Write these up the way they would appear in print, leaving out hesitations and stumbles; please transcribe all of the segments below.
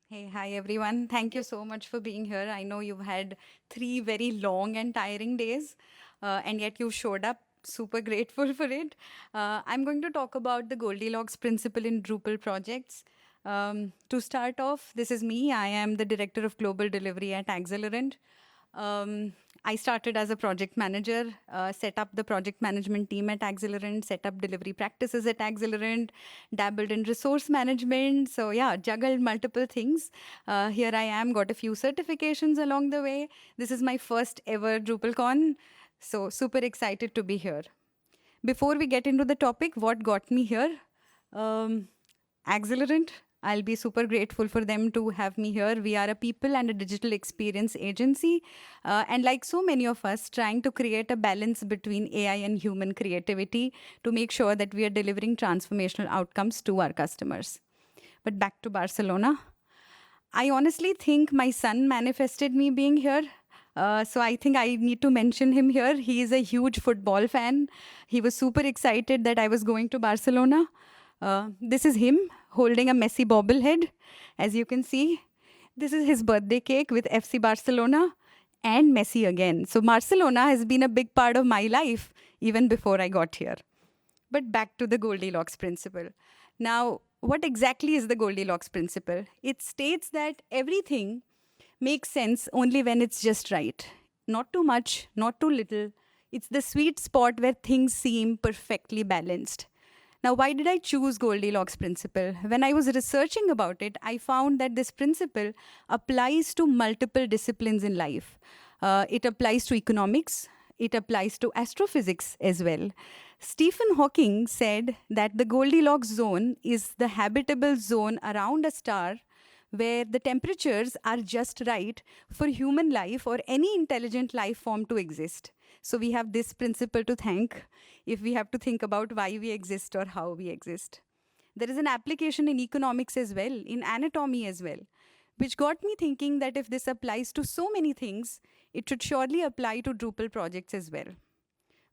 Hey, hi everyone. Thank you so much for being here. I know you've had 3 very long and tiring days, and yet you showed up. Super grateful for it. I'm going to talk about the Goldilocks principle in Drupal projects. To start off, this is me. I am the Director of Global Delivery at Accelerant. Um, I started as a project manager, set up the project management team at Accelerant, set up delivery practices at Accelerant, dabbled in resource management. So, yeah, juggled multiple things. Here I am, got a few certifications along the way. This is my first ever DrupalCon. So, super excited to be here. Before we get into the topic, what got me here? Um, Accelerant. I'll be super grateful for them to have me here. We are a people and a digital experience agency. And like so many of us, trying to create a balance between AI and human creativity to make sure that we are delivering transformational outcomes to our customers. But back to Barcelona. I honestly think my son manifested me being here. So I think I need to mention him here. He is a huge football fan. He was super excited that I was going to Barcelona. This is him holding a Messi bobblehead, as you can see. This is his birthday cake with FC Barcelona and Messi again. So Barcelona has been a big part of my life even before I got here. But back to the Goldilocks principle. Now, what exactly is the Goldilocks principle? It states that everything makes sense only when it's just right. Not too much, not too little. It's the sweet spot where things seem perfectly balanced. Now, why did I choose Goldilocks principle? When I was researching about it, I found that this principle applies to multiple disciplines in life. It applies to economics, it applies to astrophysics as well. Stephen Hawking said that the Goldilocks zone is the habitable zone around a star where the temperatures are just right for human life or any intelligent life form to exist. So we have this principle to thank if we have to think about why we exist or how we exist. There is an application in economics as well, in anatomy as well, which got me thinking that if this applies to so many things, it should surely apply to Drupal projects as well.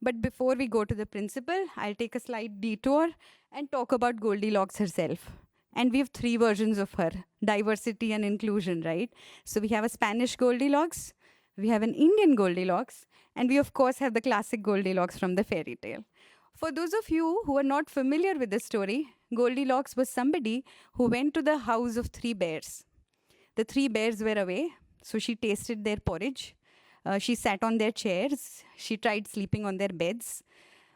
But before we go to the principle, I'll take a slight detour and talk about Goldilocks herself. And we have three versions of her: diversity and inclusion, right? So we have a Spanish Goldilocks, we have an Indian Goldilocks, and we, of course, have the classic Goldilocks from the fairy tale. For those of you who are not familiar with the story, Goldilocks was somebody who went to the house of three bears. The three bears were away, so she tasted their porridge. She sat on their chairs. She tried sleeping on their beds.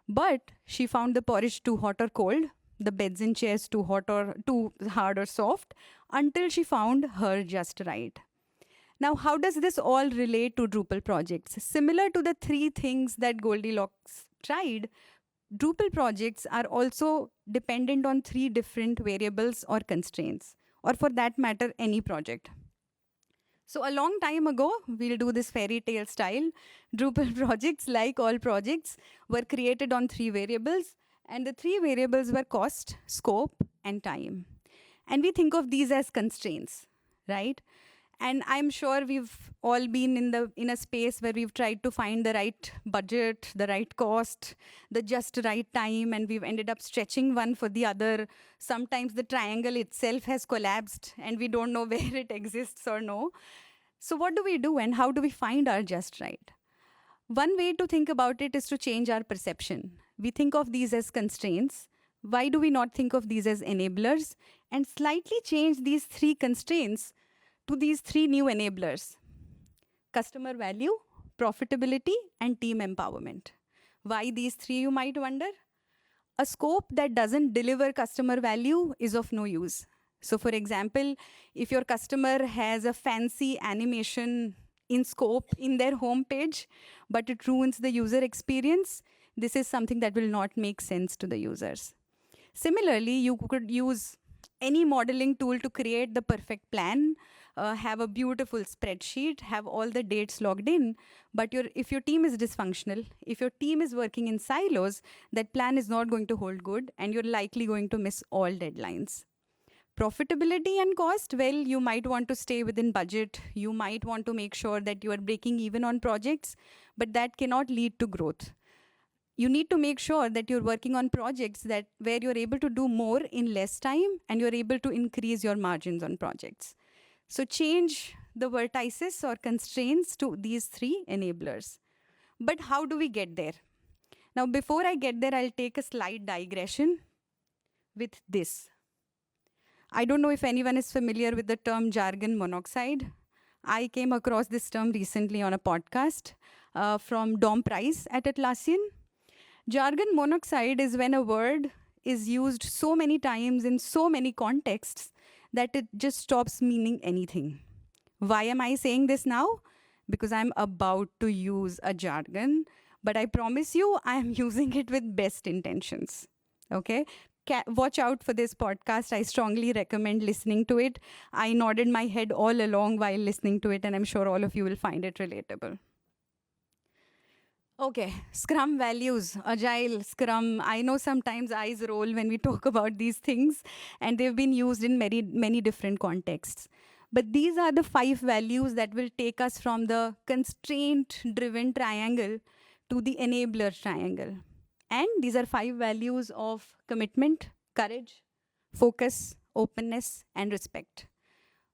But she found the porridge too hot or cold, the beds and chairs too hot or too hard or soft, until she found her just right. Now, how does this all relate to Drupal projects? Similar to the three things that Goldilocks tried, Drupal projects are also dependent on three different variables or constraints, or for that matter, any project. So a long time ago, we'll do this fairy tale style. Drupal projects, like all projects, were created on three variables, and the three variables were cost, scope, and time. And we think of these as constraints, right? And I'm sure we've all been in a space where we've tried to find the right budget, the right cost, the just right time, and we've ended up stretching one for the other. Sometimes the triangle itself has collapsed and we don't know where it exists or no. So what do we do and how do we find our just right? One way to think about it is to change our perception. We think of these as constraints. Why do we not think of these as enablers and slightly change these three constraints to these three new enablers: customer value, profitability, and team empowerment? Why these three, you might wonder? A scope that doesn't deliver customer value is of no use. So, for example, if your customer has a fancy animation in scope in their homepage, but it ruins the user experience, this is something that will not make sense to the users. Similarly, you could use any modeling tool to create the perfect plan, have a beautiful spreadsheet, have all the dates logged in. But if your team is dysfunctional, if your team is working in silos, that plan is not going to hold good and you're likely going to miss all deadlines. Profitability and cost, well, you might want to stay within budget. You might want to make sure that you are breaking even on projects, but that cannot lead to growth. You need to make sure that you're working on projects that where you're able to do more in less time and you're able to increase your margins on projects. So change the vertices or constraints to these three enablers. But how do we get there? Now, before I get there, I'll take a slight digression with this. I don't know if anyone is familiar with the term jargon monoxide. I came across this term recently on a podcast from Dom Price at Atlassian. Jargon monoxide is when a word is used so many times in so many contexts that it just stops meaning anything. Why am I saying this now? Because I'm about to use a jargon, but I promise you, I am using it with best intentions. Okay? Watch out for this podcast. I strongly recommend listening to it. I nodded my head all along while listening to it, and I'm sure all of you will find it relatable. Okay, Scrum values, Agile, Scrum. I know sometimes eyes roll when we talk about these things, and they've been used in many, many different contexts. But these are the 5 values that will take us from the constraint driven triangle to the enabler triangle. And these are 5 values of commitment, courage, focus, openness, and respect.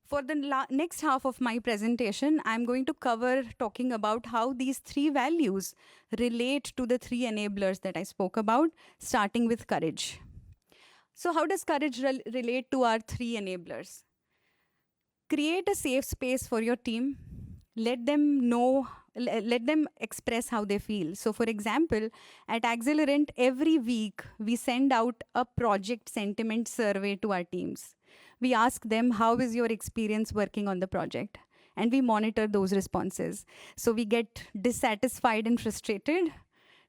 For the next half of my presentation, I'm going to cover talking about how these 3 values relate to the 3 enablers that I spoke about, starting with courage. So how does courage relate to our 3 enablers? Create a safe space for your team. Let them express how they feel. So for example, at Accelerant, every week we send out a project sentiment survey to our teams. We ask them, how is your experience working on the project? And we monitor those responses. So we get dissatisfied and frustrated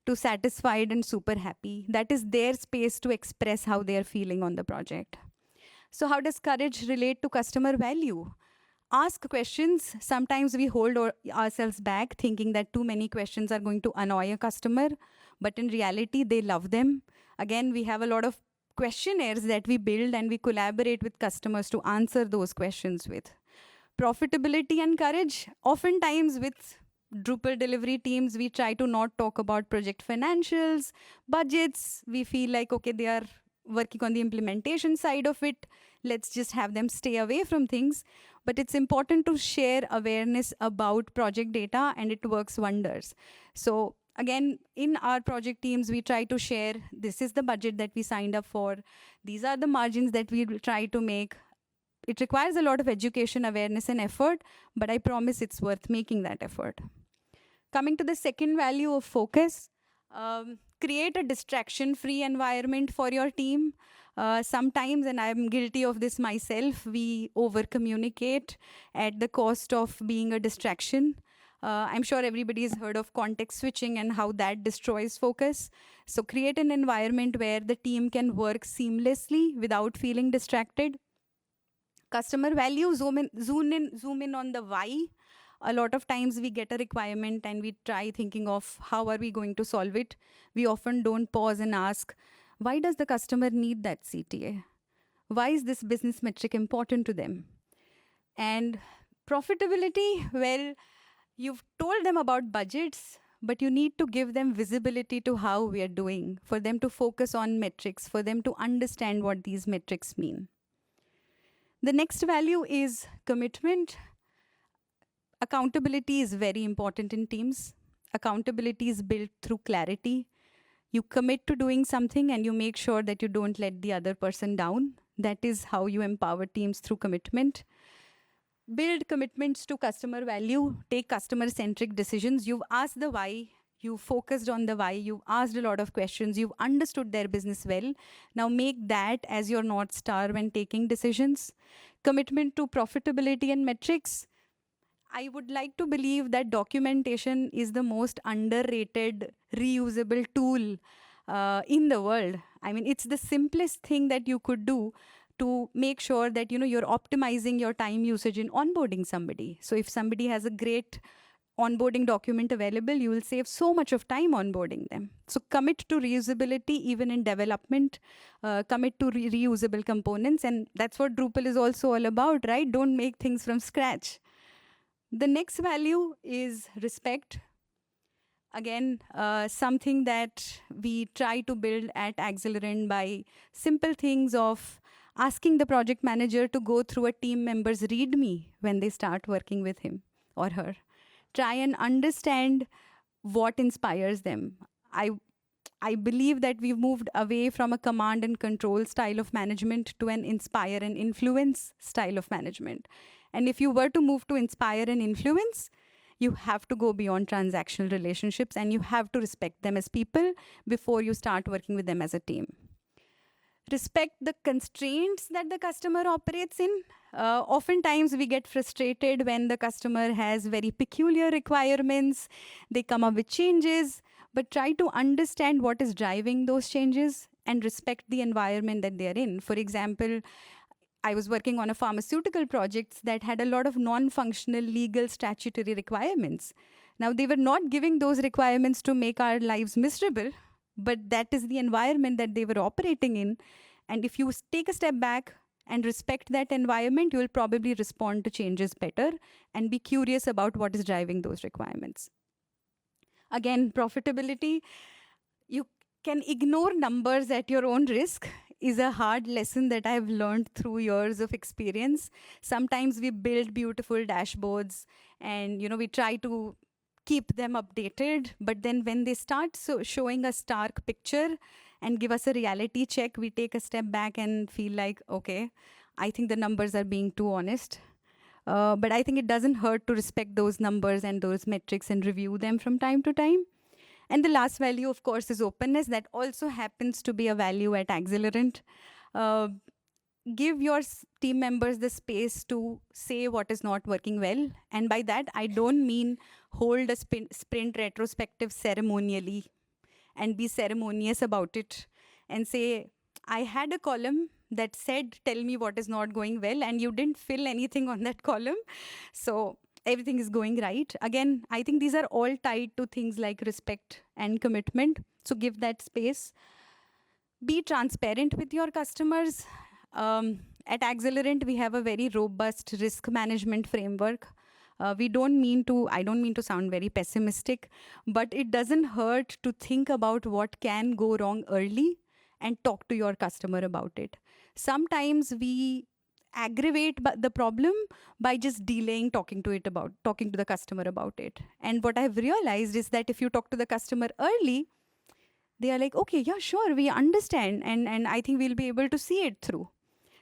to satisfied and super happy. That is their space to express how they are feeling on the project. So how does courage relate to customer value? Ask questions. Sometimes we hold ourselves back thinking that too many questions are going to annoy a customer, but in reality, they love them. Again, we have a lot of questionnaires that we build and we collaborate with customers to answer those questions with. Profitability and courage. Oftentimes with Drupal delivery teams, we try to not talk about project financials, budgets. We feel like, okay, they are working on the implementation side of it. Let's just have them stay away from things. But it's important to share awareness about project data, and it works wonders. So again, in our project teams, we try to share, this is the budget that we signed up for. These are the margins that we will try to make. It requires a lot of education, awareness, and effort, but I promise it's worth making that effort. Coming to the second value of focus, create a distraction-free environment for your team. Sometimes, and I'm guilty of this myself, we over-communicate at the cost of being a distraction. I'm sure everybody has heard of context switching and how that destroys focus. So create an environment where the team can work seamlessly without feeling distracted. Customer value, zoom in on the why. A lot of times we get a requirement and we try thinking of how are we going to solve it. We often don't pause and ask, why does the customer need that CTA? Why is this business metric important to them? And profitability, well, you've told them about budgets, but you need to give them visibility to how we are doing, for them to focus on metrics, for them to understand what these metrics mean. The next value is commitment. Accountability is very important in teams. Accountability is built through clarity. You commit to doing something and you make sure that you don't let the other person down. That is how you empower teams, through commitment. Build commitments to customer value. Take customer-centric decisions. You've asked the why. You focused on the why. You've asked a lot of questions. You've understood their business well. Now make that as your North Star when taking decisions. Commitment to profitability and metrics. I would like to believe that documentation is the most underrated, reusable tool in the world. I mean, it's the simplest thing that you could do to make sure that you're optimizing your time usage in onboarding somebody. So if somebody has a great onboarding document available, you will save so much of time onboarding them. So commit to reusability even in development, commit to reusable components. And that's what Drupal is also all about, right? Don't make things from scratch. The next value is respect. Again, something that we try to build at Accelerant by simple things of asking the project manager to go through a team member's README when they start working with him or her. Try and understand what inspires them. I I believe that we've moved away from a command and control style of management to an inspire and influence style of management. And if you were to move to inspire and influence, you have to go beyond transactional relationships and you have to respect them as people before you start working with them as a team. Respect the constraints that the customer operates in. Oftentimes, we get frustrated when the customer has very peculiar requirements, they come up with changes, but try to understand what is driving those changes and respect the environment that they are in. For example, I was working on a pharmaceutical project that had a lot of non-functional legal statutory requirements. Now, they were not giving those requirements to make our lives miserable, but that is the environment that they were operating in. And if you take a step back and respect that environment, you will probably respond to changes better and be curious about what is driving those requirements. Again, profitability, you can ignore numbers at your own risk is a hard lesson that I've learned through years of experience. Sometimes we build beautiful dashboards and we try to keep them updated, but then when they start showing a stark picture and give us a reality check, we take a step back and feel like, okay, I think the numbers are being too honest. But I think it doesn't hurt to respect those numbers and those metrics and review them from time to time. And the last value, of course, is openness. That also happens to be a value at Accelerant. Give your team members the space to say what is not working well. And by that, I don't mean hold a sprint retrospective ceremonially and be ceremonious about it and say, I had a column that said, tell me what is not going well, and you didn't fill anything on that column. So everything is going right. Again, I think these are all tied to things like respect and commitment. So give that space. Be transparent with your customers. At Accelerant, we have a very robust risk management framework. I don't mean to sound very pessimistic, but it doesn't hurt to think about what can go wrong early and talk to your customer about it. Sometimes we aggravate the problem by just delaying talking to the customer about it. And what I've realized is that if you talk to the customer early, they are like, okay, yeah, sure, we understand. And I think we'll be able to see it through.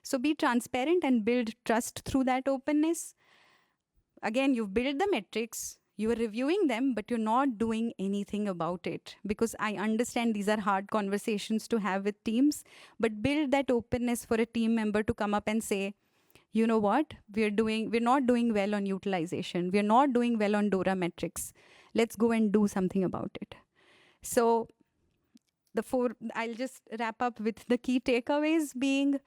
So be transparent and build trust through that openness. Again, you've built the metrics, you are reviewing them, but you're not doing anything about it, because I understand these are hard conversations to have with teams, but build that openness for a team member to come up and say, you know what, we're not doing well on utilization. We're not doing well on DORA metrics. Let's go and do something about it. So I'll just wrap up with the key takeaways being,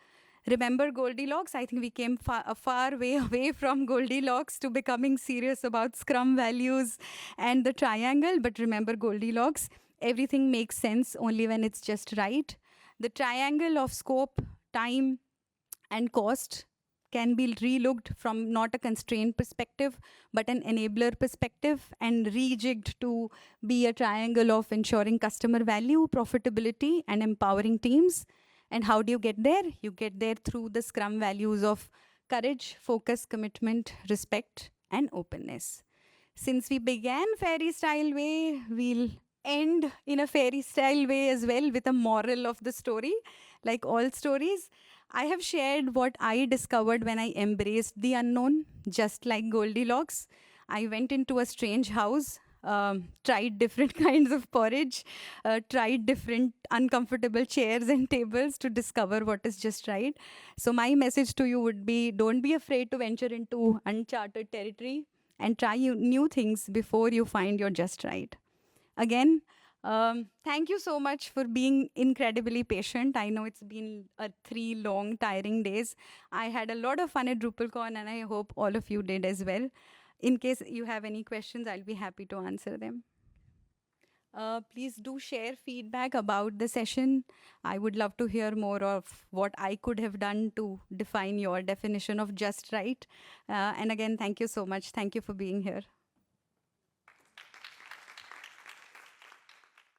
remember Goldilocks. I think we came a far way away from Goldilocks to becoming serious about Scrum values and the triangle. But remember Goldilocks, everything makes sense only when it's just right. The triangle of scope, time, and cost can be relooked from not a constraint perspective, but an enabler perspective, and rejigged to be a triangle of ensuring customer value, profitability, and empowering teams. And how do you get there? You get there through the Scrum values of courage, focus, commitment, respect, and openness. Since we began Fairy Style Way, we'll end in a fairy style way as well, with a moral of the story. Like all stories, I have shared what I discovered when I embraced the unknown, just like Goldilocks. I went into a strange house, tried different kinds of porridge, tried different uncomfortable chairs and tables to discover what is just right. So my message to you would be, don't be afraid to venture into uncharted territory and try new things before you find your just right. Again, thank you so much for being incredibly patient. I know it's been 3 long, tiring days. I had a lot of fun at DrupalCon, and I hope all of you did as well. In case you have any questions, I'll be happy to answer them. Please do share feedback about the session. I would love to hear more of what I could have done to define your definition of just right. And again, thank you so much. Thank you for being here.